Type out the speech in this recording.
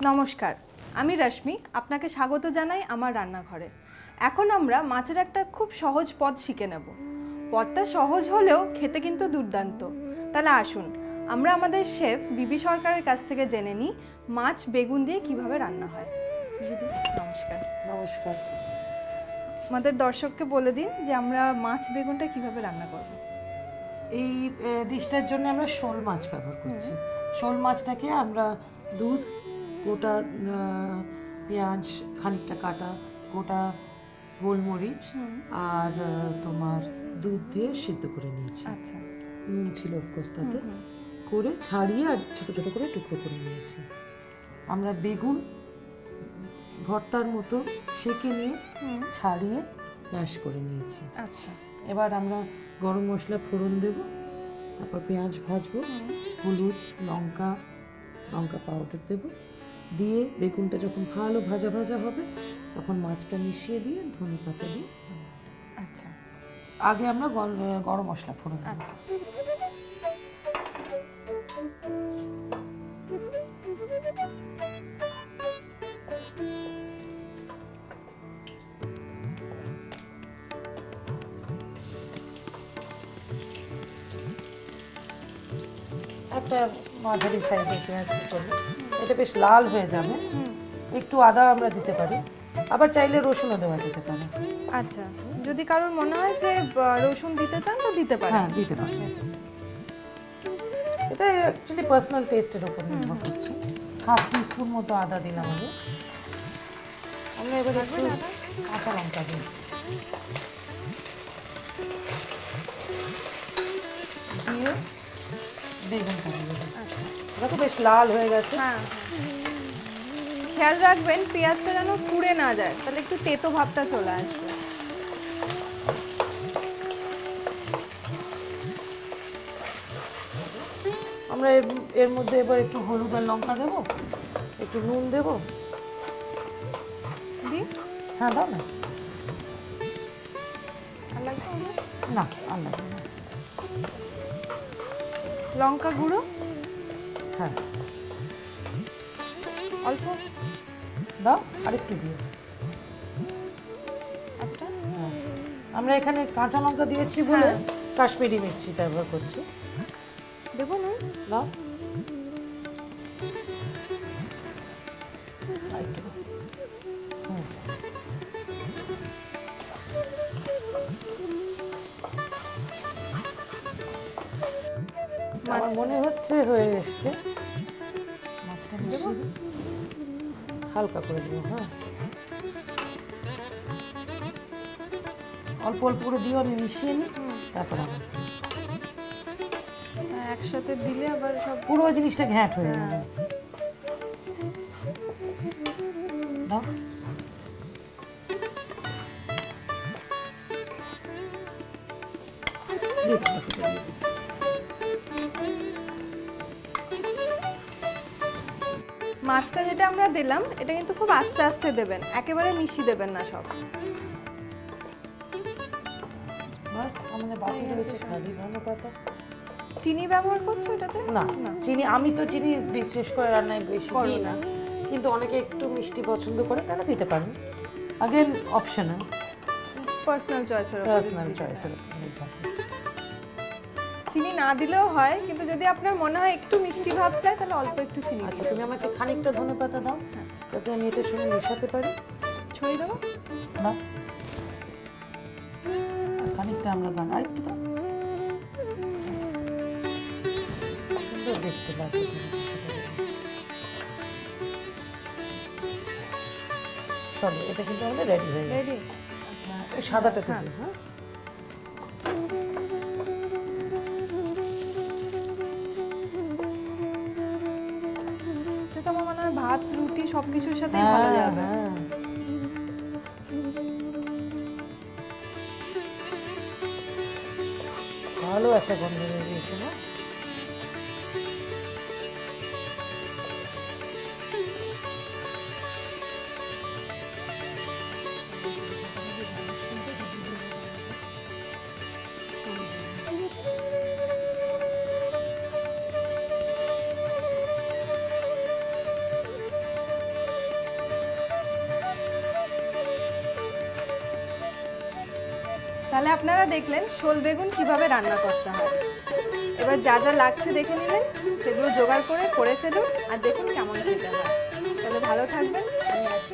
নমস্কার, আমি রশ্মি, আপনাকে স্বাগত জানাই আমার রান্নাঘরে। এখন আমরা মাছের একটা খুব সহজ পদ শিখে নেব। পদটা সহজ হলেও খেতে কিন্তু দুর্দান্ত। তাহলে আসুন আমরা আমাদের শেফ বিবি সরকারের কাছ থেকে জেনে নিই মাছ বেগুন দিয়ে কিভাবে রান্না হয়। দিদি নমস্কার। নমস্কার। আমাদের দর্শককে বলে দিন যে আমরা মাছ বেগুনটা কিভাবে রান্না করব। এই ডিশটার জন্য আমরা শোল মাছ ব্যবহার করছি। শোল মাছটাকে আমরা দুধ, গোটা পেঁয়াজ খানিকটা কাটা, গোটা গোলমরিচ আর তোমার দুধ দিয়ে সিদ্ধ করে নিয়েছি। আচ্ছা, নুন ছিল অফকোর্স তাতে, করে ছাড়িয়ে আর ছোটো ছোটো করে টুকরো করে নিয়েছি। আমরা বেগুন ভর্তার মতো সেঁকে নিয়ে ছাড়িয়ে ম্যাশ করে নিয়েছি। আচ্ছা, এবার আমরা গরম মশলা ফোড়ন দেব, তারপর পেঁয়াজ ভাজবো, হলুদ, লঙ্কা পাউডার দেব, দিয়ে বেগুনটা যখন ভালো ভাজা ভাজা হবে তখন মাছটা মিশিয়ে দিয়ে ধনে পাতা দিয়ে আচ্ছা, আগে আমরা গরম মশলা ফোড়ন দেব। আচ্ছা। একটা মাঝারি সাইজের পেঁয়াজ কুচোবো, এটা বেশ লাল হয়ে যাবে। একটু আদা আমরা দিতে পারি, আবার চাইলে রসুনও দেওয়া যেতে পারে। আচ্ছা, যদি কারোর মনে হয় যে রসুন দিতে চান তো দিতে পারেন। হ্যাঁ, দিতে পারি। এটা অ্যাকচুয়ালি পার্সোনাল টেস্টের উপর নির্ভর করছে। হাফ টিস্পুন মতো আদা দিলাম আমি। আমরা এবার একটু কাঁচা লঙ্কা দিই, দিয়ে বেগুনটা দিয়ে দিই। এটা তো বেশ লাল হয়ে গেছে। হ্যাঁ, খেয়াল রাখবেন পেঁয়াজটা যেন পুড়ে না যায়, তাহলে একটু তেতো ভাবটা চলে আসবে। আমরা এর মধ্যে এবার একটু হলুদ আর লঙ্কা দেবো, একটু নুন দেবো। দি হ্যাঁ, দাও না। আর লাগবে আমার? না, আর লাগবে না। লঙ্কা গুঁড়ো হ্যাঁ, অল্প দাও, আর একটু দিও। একটা। হ্যাঁ, আমরা এখানে কাঁচা লঙ্কা দিয়েছি বলে কাশ্মীরি মির্চি ব্যবহার করছি। দেবো নুন? দাও, আর একটু দাও। আমার মনে হচ্ছে হয়ে এসছে। মাছটা মিশিয়ে দিই, হালকা করে দিও। হ্যাঁ, অল্প অল্প করে দিও, আমি মিশিয়ে নিই, তারপর আবার হ্যাঁ, একসাথে দিলে আবার সব পুরো জিনিসটা ঘ্যাঁট হয়ে যাবে। দাও, দিয়ে দাও, বাকিটা দিয়ে দাও। মাছটা যেটা আমরা দিলাম এটা কিন্তু খুব আস্তে আস্তে দেবেন, একেবারে মিশিয়ে দেবেন না সব। বাস, আমাদের বাকি রয়েছে খালি ধনে পাতা। চিনি ব্যবহার করছো এটাতে? না, চিনি আমি তো চিনি বিশেষ করে রান্নায় বেশি দিই না, কিন্তু অনেকে একটু মিষ্টি পছন্দ করে তারা দিতে পারেন। আগেন অপশনাল, পার্সোনাল চয়েসের উপর পার্সোনাল চয়েসের উপর নির্ভর করছে। চিনি না দিলেও হয়, কিন্তু যদি আপনার মনে হয় একটু মিষ্টি ভাব চাই তাহলে অল্প একটু চিনি আচ্ছা, দিন। তুমি আমাকে খানিকটা ধনে পাতা দাও, যাতে আমি এটার সঙ্গে মেশাতে পারি। ছড়িয়ে দেবো? দাও, আর খানিকটা আমরা দাও, আর একটু দাও। সুন্দর দেখতে লাগবে। চলো, এটা কিন্তু আমাদের রেডি হয়ে গেছে। রেডি? এই সাদাটাতে দিই। হ্যাঁ, এটা তো আমার মনে হয় ভাত রুটি সবকিছুর সাথেই ভালো যাবে। হ্যাঁ, ভালো একটা গন্ধ হয়ে গিয়েছে না? তাহলে আপনারা দেখলেন শোল বেগুন কিভাবে রান্না করতে হয়। এবার যা যা লাগছে দেখে নিলেন, সেগুলো জোগাড় করে ফেলুন আর দেখুন কেমন খেতে হয়। তাহলে ভালো থাকবেন, আমি আসি।